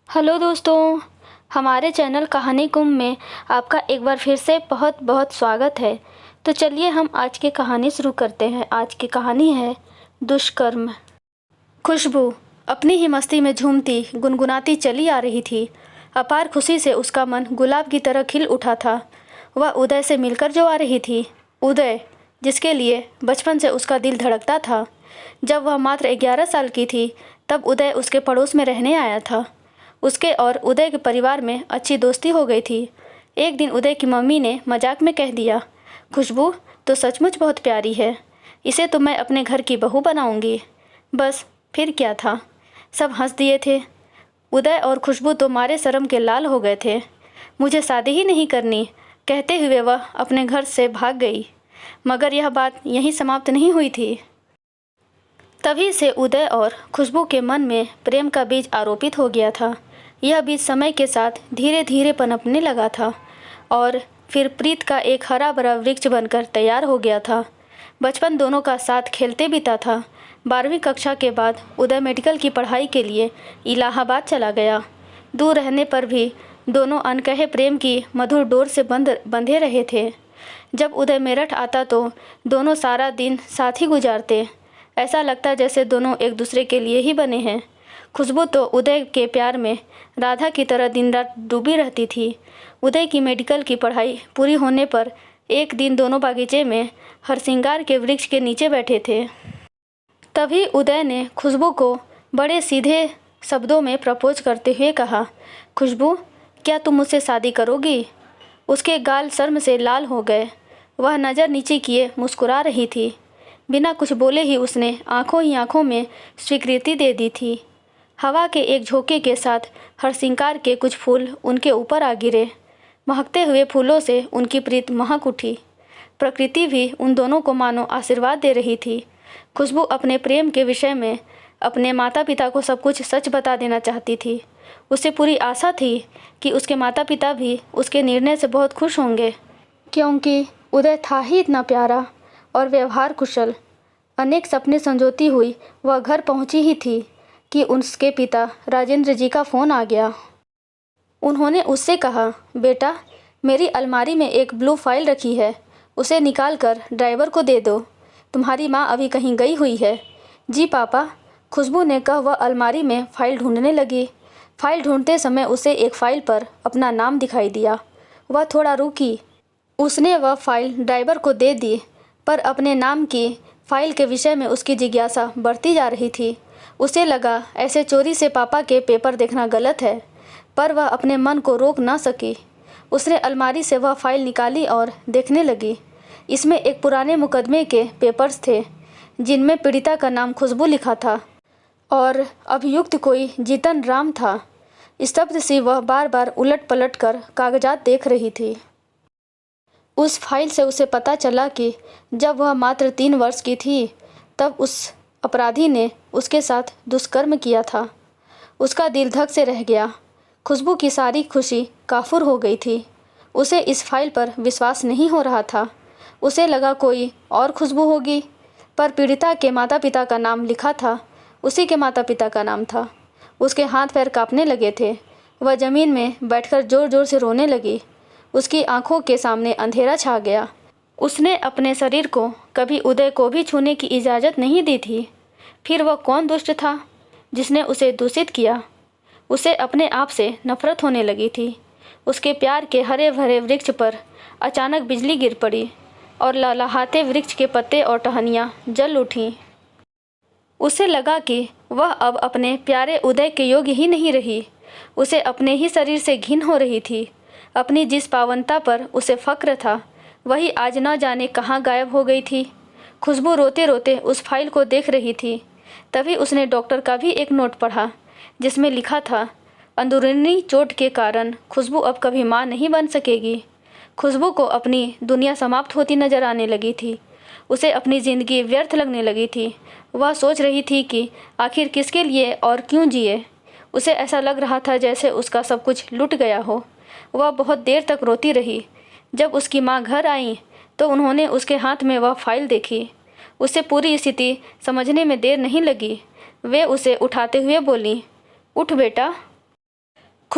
Hello दोस्तों, हमारे channel कहानी कुंभ में आपका एक बार फिर से बहुत बहुत स्वागत है। तो चलिए हम आज की कहानी शुरू करते हैं। आज की कहानी है दुष्कर्म। खुशबू अपनी ही मस्ती में झूमती गुनगुनाती चली आ रही थी। अपार खुशी से उसका मन गुलाब की तरह खिल उठा था। वह उदय से मिलकर जो आ रही थी, उदय जिसके लिए बचपन से उसका दिल धड़कता था। जब वह मात्र 11 साल की थी तब उदय उसके पड़ोस में रहने आया था। उसके और उदय के परिवार में अच्छी दोस्ती हो गई थी। एक दिन उदय की मम्मी ने मजाक में कह दिया, खुशबू तो सचमुच बहुत प्यारी है, इसे तो मैं अपने घर की बहू बनाऊंगी। बस फिर क्या था, सब हंस दिए थे। उदय और खुशबू तो मारे शर्म के लाल हो गए थे। मुझे शादी ही नहीं करनी कहते हुए वह अपने घर से भाग गई। मगर यह बात यहीं समाप्त नहीं हुई थी। तभी से उदय और खुशबू के मन में प्रेम का बीज आरोपित हो गया था। यह बीज समय के साथ धीरे धीरे पनपने लगा था और फिर प्रीत का एक हरा भरा वृक्ष बनकर तैयार हो गया था। बचपन दोनों का साथ खेलते बीता था। 12वीं कक्षा के बाद उदय मेडिकल की पढ़ाई के लिए इलाहाबाद चला गया। दूर रहने पर भी दोनों अनकहे प्रेम की मधुर डोर से बंधे रहे थे। जब उदय मेरठ आता तो दोनों सारा दिन साथ ही गुजारते। ऐसा लगता जैसे दोनों एक दूसरे के लिए ही बने हैं। खुशबू तो उदय के प्यार में राधा की तरह दिन रात डूबी रहती थी। उदय की मेडिकल की पढ़ाई पूरी होने पर एक दिन दोनों बागीचे में हरसिंगार के वृक्ष के नीचे बैठे थे। तभी उदय ने खुशबू को बड़े सीधे शब्दों में प्रपोज करते हुए कहा, खुशबू क्या तुम मुझसे शादी करोगी? उसके गाल शर्म से लाल हो गए। वह नज़र नीचे किए मुस्कुरा रही थी। बिना कुछ बोले ही उसने आंखों ही आंखों में स्वीकृति दे दी थी। हवा के एक झोंके के साथ हरसिंगार के कुछ फूल उनके ऊपर आ गिरे। महकते हुए फूलों से उनकी प्रीत महक उठी। प्रकृति भी उन दोनों को मानो आशीर्वाद दे रही थी। खुशबू अपने प्रेम के विषय में अपने माता पिता को सब कुछ सच बता देना चाहती थी। उसे पूरी आशा थी कि उसके माता पिता भी उसके निर्णय से बहुत खुश होंगे, क्योंकि उदय था ही इतना प्यारा और व्यवहार कुशल। अनेक सपने संजोती हुई वह घर पहुंची ही थी कि उसके पिता राजेंद्र जी का फ़ोन आ गया। उन्होंने उससे कहा, बेटा मेरी अलमारी में एक ब्लू फाइल रखी है, उसे निकाल कर ड्राइवर को दे दो, तुम्हारी माँ अभी कहीं गई हुई है। जी पापा, खुशबू ने कहा। वह अलमारी में फ़ाइल ढूंढने लगी। फ़ाइल ढूंढते समय उसे एक फ़ाइल पर अपना नाम दिखाई दिया। वह थोड़ा रुकी। उसने वह फ़ाइल ड्राइवर को दे दी, पर अपने नाम की फ़ाइल के विषय में उसकी जिज्ञासा बढ़ती जा रही थी। उसे लगा ऐसे चोरी से पापा के पेपर देखना गलत है, पर वह अपने मन को रोक ना सकी। उसने अलमारी से वह फ़ाइल निकाली और देखने लगी। इसमें एक पुराने मुकदमे के पेपर्स थे, जिनमें पीड़िता का नाम खुशबू लिखा था और अभियुक्त कोई जीतन राम था। स्तब्ध सी वह बार बार उलट पलट कर कागजात देख रही थी। उस फाइल से उसे पता चला कि जब वह मात्र 3 वर्ष की थी तब उस अपराधी ने उसके साथ दुष्कर्म किया था। उसका दिल धक से रह गया। खुशबू की सारी खुशी काफूर हो गई थी। उसे इस फाइल पर विश्वास नहीं हो रहा था। उसे लगा कोई और खुशबू होगी, पर पीड़िता के माता पिता का नाम लिखा था, उसी के माता पिता का नाम था। उसके हाथ पैर कांपने लगे थे। वह ज़मीन में बैठकर ज़ोर ज़ोर से रोने लगी। उसकी आंखों के सामने अंधेरा छा गया। उसने अपने शरीर को कभी उदय को भी छूने की इजाज़त नहीं दी थी। फिर वह कौन दुष्ट था जिसने उसे दूषित किया? उसे अपने आप से नफरत होने लगी थी। उसके प्यार के हरे भरे वृक्ष पर अचानक बिजली गिर पड़ी और लहलहाते वृक्ष के पत्ते और टहनियाँ जल उठीं। उसे लगा कि वह अब अपने प्यारे उदय के योग्य ही नहीं रही। उसे अपने ही शरीर से घिन हो रही थी। अपनी जिस पावनता पर उसे फ़क्र था, वही आज न जाने कहाँ गायब हो गई थी। खुशबू रोते रोते उस फाइल को देख रही थी। तभी उसने डॉक्टर का भी एक नोट पढ़ा, जिसमें लिखा था, अंदरूनी चोट के कारण खुशबू अब कभी माँ नहीं बन सकेगी। खुशबू को अपनी दुनिया समाप्त होती नजर आने लगी थी। उसे अपनी ज़िंदगी व्यर्थ लगने लगी थी। वह सोच रही थी कि आखिर किसके लिए और क्यों जिए। उसे ऐसा लग रहा था जैसे उसका सब कुछ लुट गया हो। वह बहुत देर तक रोती रही। जब उसकी माँ घर आई तो उन्होंने उसके हाथ में वह फाइल देखी। उसे पूरी स्थिति समझने में देर नहीं लगी। वे उसे उठाते हुए बोली, उठ बेटा।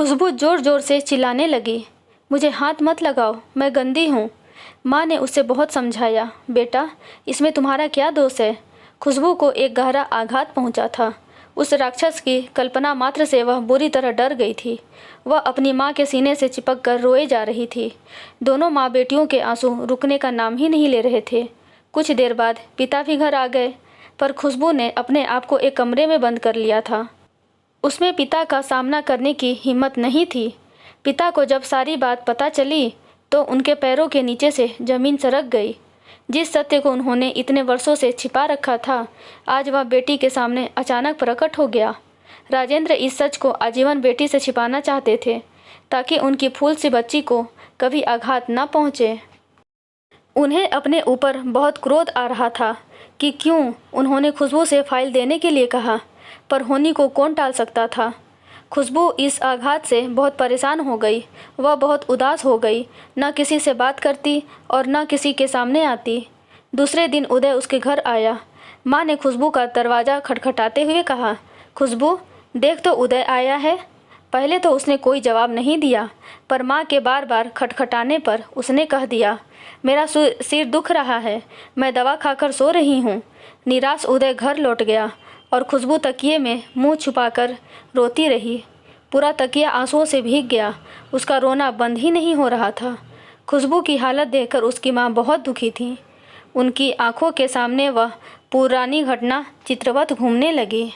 खुशबू ज़ोर ज़ोर से चिल्लाने लगी, मुझे हाथ मत लगाओ, मैं गंदी हूँ। माँ ने उसे बहुत समझाया, बेटा इसमें तुम्हारा क्या दोष है। खुशबू को एक गहरा आघात पहुँचा था। उस राक्षस की कल्पना मात्र से वह बुरी तरह डर गई थी। वह अपनी माँ के सीने से चिपक कर रोए जा रही थी। दोनों माँ बेटियों के आंसू रुकने का नाम ही नहीं ले रहे थे। कुछ देर बाद पिता भी घर आ गए, पर खुशबू ने अपने आप को एक कमरे में बंद कर लिया था। उसमें पिता का सामना करने की हिम्मत नहीं थी। पिता को जब सारी बात पता चली तो उनके पैरों के नीचे से ज़मीन सरक गई। जिस सत्य को उन्होंने इतने वर्षों से छिपा रखा था, आज वह बेटी के सामने अचानक प्रकट हो गया। राजेंद्र इस सच को आजीवन बेटी से छिपाना चाहते थे, ताकि उनकी फूल सी बच्ची को कभी आघात न पहुँचे। उन्हें अपने ऊपर बहुत क्रोध आ रहा था कि क्यों उन्होंने खुशबू से फाइल देने के लिए कहा, पर होनी को कौन टाल सकता था। खुशबू इस आघात से बहुत परेशान हो गई। वह बहुत उदास हो गई, न किसी से बात करती और न किसी के सामने आती। दूसरे दिन उदय उसके घर आया। माँ ने खुशबू का दरवाज़ा खटखटाते हुए कहा, खुशबू देख तो उदय आया है। पहले तो उसने कोई जवाब नहीं दिया, पर माँ के बार बार खटखटाने पर उसने कह दिया, मेरा सिर दुख रहा है, मैं दवा खाकर सो रही हूँ। निराश उदय घर लौट गया और खुशबू तकिए में मुंह छुपाकर रोती रही। पूरा तकिया आंसुओं से भीग गया। उसका रोना बंद ही नहीं हो रहा था। खुशबू की हालत देखकर उसकी माँ बहुत दुखी थी। उनकी आंखों के सामने वह पुरानी घटना चित्रवत घूमने लगी।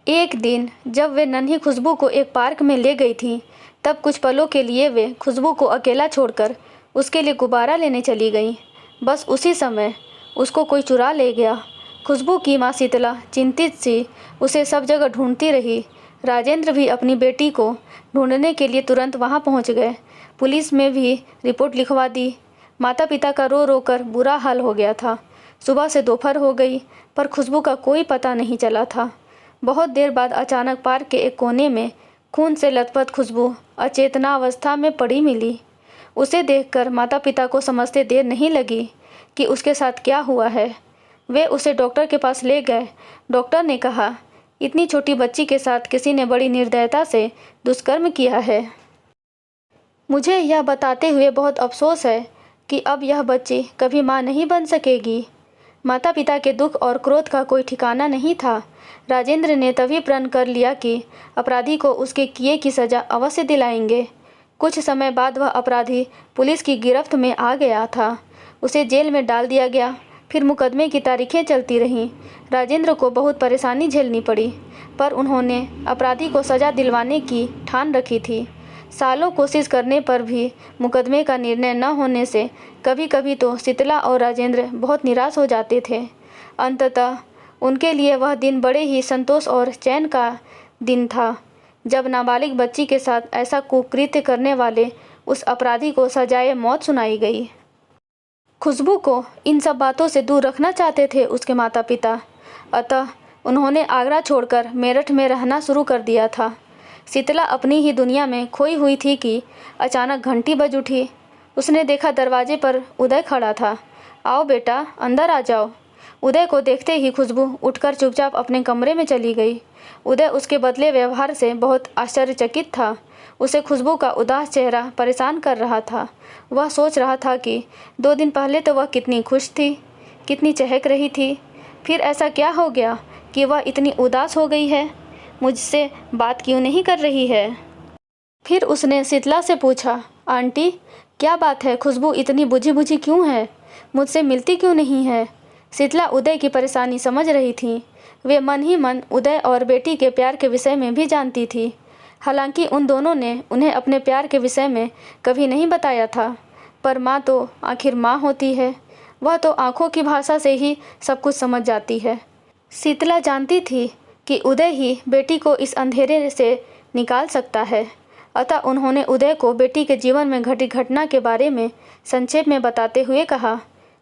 एक दिन जब वे नन्ही खुशबू को एक पार्क में ले गई थी, तब कुछ पलों के लिए वे खुशबू को अकेला छोड़कर उसके लिए गुब्बारा लेने चली गईं। बस उसी समय उसको कोई चुरा ले गया। खुशबू की माँ शीतला चिंतित सी उसे सब जगह ढूंढती रही। राजेंद्र भी अपनी बेटी को ढूंढने के लिए तुरंत वहां पहुंच गए। पुलिस में भी रिपोर्ट लिखवा दी। माता पिता का रो रो कर बुरा हाल हो गया था। सुबह से दोपहर हो गई, पर खुशबू का कोई पता नहीं चला था। बहुत देर बाद अचानक पार्क के एक कोने में खून से लथपथ खुशबू अचेतनावस्था में पड़ी मिली। उसे देखकर माता पिता को समझते देर नहीं लगी कि उसके साथ क्या हुआ है। वे उसे डॉक्टर के पास ले गए। डॉक्टर ने कहा, इतनी छोटी बच्ची के साथ किसी ने बड़ी निर्दयता से दुष्कर्म किया है। मुझे यह बताते हुए बहुत अफसोस है कि अब यह बच्ची कभी माँ नहीं बन सकेगी। माता पिता के दुख और क्रोध का कोई ठिकाना नहीं था। राजेंद्र ने तभी प्रण कर लिया कि अपराधी को उसके किए की सज़ा अवश्य दिलाएंगे। कुछ समय बाद वह अपराधी पुलिस की गिरफ्त में आ गया था। उसे जेल में डाल दिया गया। फिर मुकदमे की तारीखें चलती रहीं। राजेंद्र को बहुत परेशानी झेलनी पड़ी, पर उन्होंने अपराधी को सज़ा दिलवाने की ठान रखी थी। सालों कोशिश करने पर भी मुकदमे का निर्णय न होने से कभी कभी तो शीतला और राजेंद्र बहुत निराश हो जाते थे। अंततः उनके लिए वह दिन बड़े ही संतोष और चैन का दिन था, जब नाबालिग बच्ची के साथ ऐसा कुकृत्य करने वाले उस अपराधी को सजाए मौत सुनाई गई। खुशबू को इन सब बातों से दूर रखना चाहते थे उसके माता पिता। अतः उन्होंने आगरा छोड़कर मेरठ में रहना शुरू कर दिया था। शीतला अपनी ही दुनिया में खोई हुई थी कि अचानक घंटी बज उठी। उसने देखा दरवाजे पर उदय खड़ा था। आओ बेटा, अंदर आ जाओ। उदय को देखते ही खुशबू उठकर चुपचाप अपने कमरे में चली गई। उदय उसके बदले व्यवहार से बहुत आश्चर्यचकित था। उसे खुशबू का उदास चेहरा परेशान कर रहा था। वह सोच रहा था कि 2 दिन पहले तो वह कितनी खुश थी, कितनी चहक रही थी। फिर ऐसा क्या हो गया कि वह इतनी उदास हो गई है? मुझसे बात क्यों नहीं कर रही है? फिर उसने शीतला से पूछा, आंटी क्या बात है, खुशबू इतनी बुझी बुझी क्यों है, मुझसे मिलती क्यों नहीं है? शीतला उदय की परेशानी समझ रही थी। वे मन ही मन उदय और बेटी के प्यार के विषय में भी जानती थी। हालांकि उन दोनों ने उन्हें अपने प्यार के विषय में कभी नहीं बताया था, पर माँ तो आखिर माँ होती है। वह तो आँखों की भाषा से ही सब कुछ समझ जाती है। शीतला जानती थी कि उदय ही बेटी को इस अंधेरे से निकाल सकता है। अतः उन्होंने उदय को बेटी के जीवन में घटी घटना के बारे में संक्षेप में बताते हुए कहा,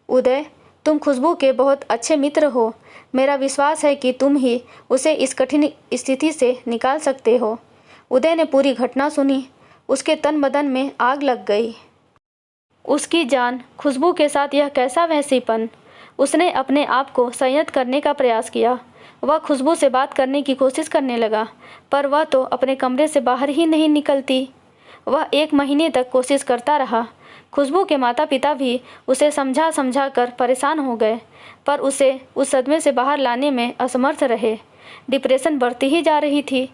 उदय तुम खुशबू के बहुत अच्छे मित्र हो। मेरा विश्वास है कि तुम ही उसे इस कठिन स्थिति से निकाल सकते हो। उदय ने पूरी घटना सुनी। उसके तन बदन में आग लग गई। उसकी जान खुशबू के साथ यह कैसा वहसीपन। उसने अपने आप को संयत करने का प्रयास किया। वह खुशबू से बात करने की कोशिश करने लगा, पर वह तो अपने कमरे से बाहर ही नहीं निकलती। वह 1 महीने तक कोशिश करता रहा। खुशबू के माता पिता भी उसे समझा समझा कर परेशान हो गए, पर उसे उस सदमे से बाहर लाने में असमर्थ रहे। डिप्रेशन बढ़ती ही जा रही थी।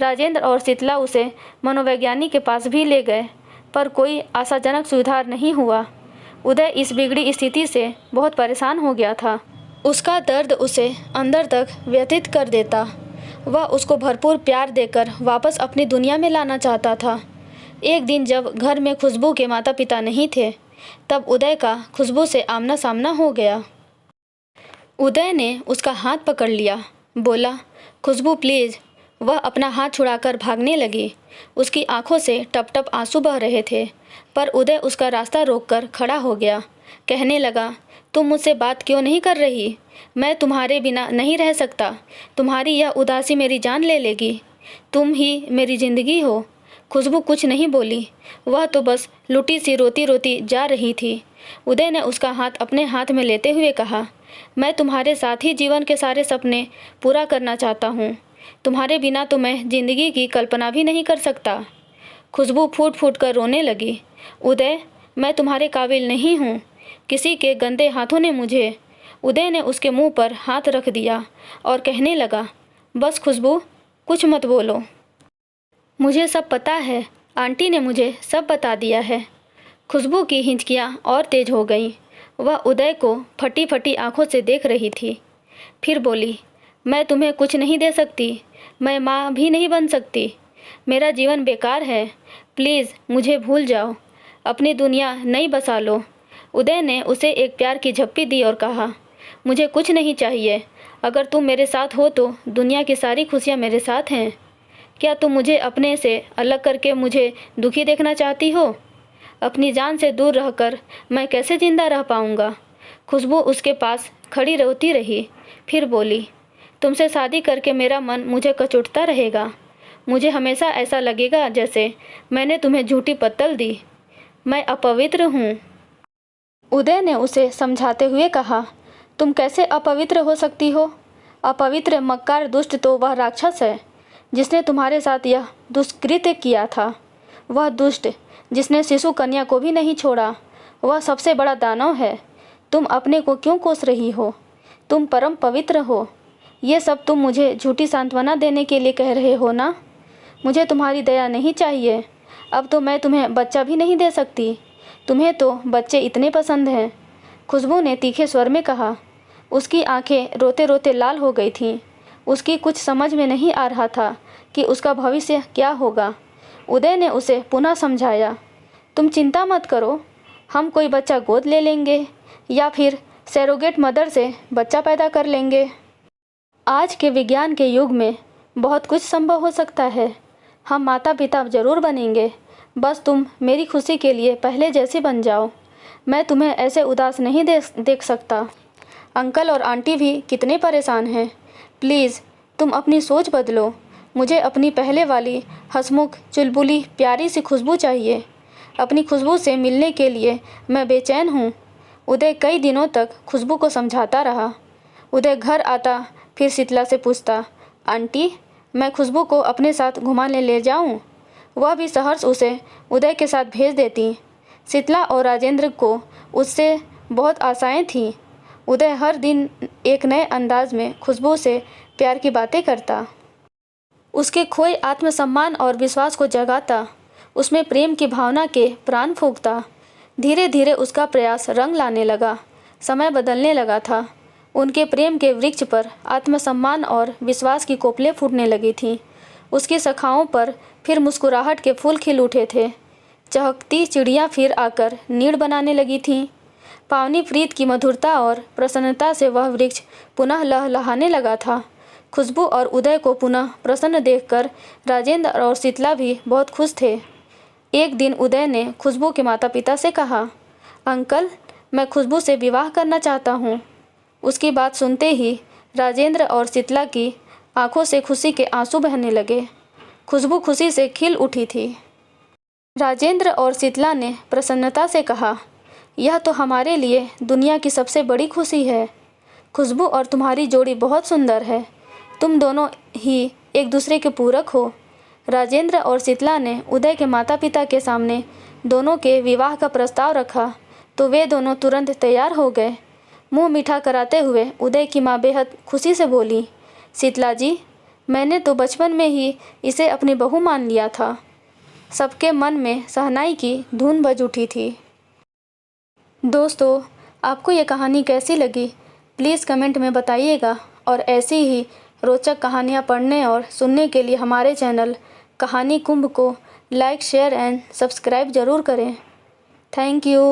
राजेंद्र और शीतला उसे मनोवैज्ञानिक के पास भी ले गए, पर कोई आशाजनक सुधार नहीं हुआ। उदय इस बिगड़ी स्थिति से बहुत परेशान हो गया था। उसका दर्द उसे अंदर तक व्यथित कर देता। वह उसको भरपूर प्यार देकर वापस अपनी दुनिया में लाना चाहता था। एक दिन जब घर में खुशबू के माता पिता नहीं थे, तब उदय का खुशबू से आमना सामना हो गया। उदय ने उसका हाथ पकड़ लिया, बोला, खुशबू प्लीज़। वह अपना हाथ छुड़ाकर भागने लगी। उसकी आंखों से टप टप आंसू बह रहे थे, पर उदय उसका रास्ता रोककर खड़ा हो गया। कहने लगा, तुम मुझसे बात क्यों नहीं कर रही? मैं तुम्हारे बिना नहीं रह सकता। तुम्हारी यह उदासी मेरी जान ले लेगी। तुम ही मेरी ज़िंदगी हो। खुशबू कुछ नहीं बोली। वह तो बस लुटी सी रोती रोती जा रही थी। उदय ने उसका हाथ अपने हाथ में लेते हुए कहा, मैं तुम्हारे साथ ही जीवन के सारे सपने पूरा करना चाहता हूँ। तुम्हारे बिना तो मैं ज़िंदगी की कल्पना भी नहीं कर सकता। खुशबू फूट फूट कर रोने लगी। उदय, मैं तुम्हारे काबिल नहीं हूँ। किसी के गंदे हाथों ने मुझे। उदय ने उसके मुंह पर हाथ रख दिया और कहने लगा, बस खुशबू, कुछ मत बोलो। मुझे सब पता है। आंटी ने मुझे सब बता दिया है। खुशबू की हिचकियाँ और तेज हो गईं। वह उदय को फटी फटी आंखों से देख रही थी। फिर बोली, मैं तुम्हें कुछ नहीं दे सकती। मैं माँ भी नहीं बन सकती। मेरा जीवन बेकार है। प्लीज़ मुझे भूल जाओ। अपनी दुनिया नई बसा लो। उदय ने उसे एक प्यार की झप्पी दी और कहा, मुझे कुछ नहीं चाहिए। अगर तुम मेरे साथ हो तो दुनिया की सारी खुशियाँ मेरे साथ हैं। क्या तुम मुझे अपने से अलग करके मुझे दुखी देखना चाहती हो? अपनी जान से दूर रहकर मैं कैसे ज़िंदा रह पाऊँगा? खुशबू उसके पास खड़ी रोती रही। फिर बोली, तुमसे शादी करके मेरा मन मुझे कचोटता रहेगा। मुझे हमेशा ऐसा लगेगा जैसे मैंने तुम्हें झूठी पत्तल दी। मैं अपवित्र हूँ। उदय ने उसे समझाते हुए कहा, तुम कैसे अपवित्र हो सकती हो? अपवित्र, मक्कार, दुष्ट तो वह राक्षस है जिसने तुम्हारे साथ यह दुष्कृत्य किया था। वह दुष्ट जिसने शिशु कन्या को भी नहीं छोड़ा, वह सबसे बड़ा दानव है। तुम अपने को क्यों कोस रही हो? तुम परम पवित्र हो। ये सब तुम मुझे झूठी सांत्वना देने के लिए कह रहे हो ना? मुझे तुम्हारी दया नहीं चाहिए। अब तो मैं तुम्हें बच्चा भी नहीं दे सकती। तुम्हें तो बच्चे इतने पसंद हैं। खुशबू ने तीखे स्वर में कहा। उसकी आंखें रोते रोते लाल हो गई थीं। उसकी कुछ समझ में नहीं आ रहा था कि उसका भविष्य क्या होगा। उदय ने उसे पुनः समझाया, तुम चिंता मत करो। हम कोई बच्चा गोद ले लेंगे या फिर सैरोगेट मदर से बच्चा पैदा कर लेंगे। आज के विज्ञान के युग में बहुत कुछ संभव हो सकता है। हम माता पिता जरूर बनेंगे। बस तुम मेरी खुशी के लिए पहले जैसी बन जाओ। मैं तुम्हें ऐसे उदास नहीं देख सकता। अंकल और आंटी भी कितने परेशान हैं। प्लीज़ तुम अपनी सोच बदलो। मुझे अपनी पहले वाली हंसमुख, चुलबुली, प्यारी सी खुशबू चाहिए। अपनी खुशबू से मिलने के लिए मैं बेचैन हूँ। उदय कई दिनों तक खुशबू को समझाता रहा। उदय घर आता, फिर शीतला से पूछता, आंटी, मैं खुशबू को अपने साथ घुमाने ले जाऊँ? वह भी सहर्ष उसे उदय के साथ भेज देती। शीतला और राजेंद्र को उससे बहुत आशाएं थीं। उदय हर दिन एक नए अंदाज में खुशबू से प्यार की बातें करता। उसके खोए आत्मसम्मान और विश्वास को जगाता। उसमें प्रेम की भावना के प्राण फूंकता। धीरे धीरे उसका प्रयास रंग लाने लगा। समय बदलने लगा था। उनके प्रेम के वृक्ष पर आत्मसम्मान और विश्वास की कोपलें फूटने लगी थीं। उसकी शाखाओं पर फिर मुस्कुराहट के फूल खिल उठे थे। चहकती चिड़ियाँ फिर आकर नीड़ बनाने लगी थीं। पावनी प्रीत की मधुरता और प्रसन्नता से वह वृक्ष पुनः लहलहाने लगा था। खुशबू और उदय को पुनः प्रसन्न देखकर राजेंद्र और शीतला भी बहुत खुश थे। एक दिन उदय ने खुशबू के माता पिता से कहा, अंकल, मैं खुशबू से विवाह करना चाहता हूँ। उसकी बात सुनते ही राजेंद्र और शीतला की आंखों से खुशी के आंसू बहने लगे। खुशबू खुशी से खिल उठी थी। राजेंद्र और शीतला ने प्रसन्नता से कहा, यह तो हमारे लिए दुनिया की सबसे बड़ी खुशी है। खुशबू और तुम्हारी जोड़ी बहुत सुंदर है। तुम दोनों ही एक दूसरे के पूरक हो। राजेंद्र और शीतला ने उदय के माता पिता के सामने दोनों के विवाह का प्रस्ताव रखा तो वे दोनों तुरंत तैयार हो गए। मुंह मीठा कराते हुए उदय की माँ बेहद खुशी से बोली, शीतला जी, मैंने तो बचपन में ही इसे अपनी बहू मान लिया था। सबके मन में शहनाई की धुन बज उठी थी। दोस्तों, आपको ये कहानी कैसी लगी प्लीज़ कमेंट में बताइएगा और ऐसी ही रोचक कहानियाँ पढ़ने और सुनने के लिए हमारे चैनल कहानी कुंभ को लाइक शेयर एंड सब्सक्राइब ज़रूर करें। Thank you.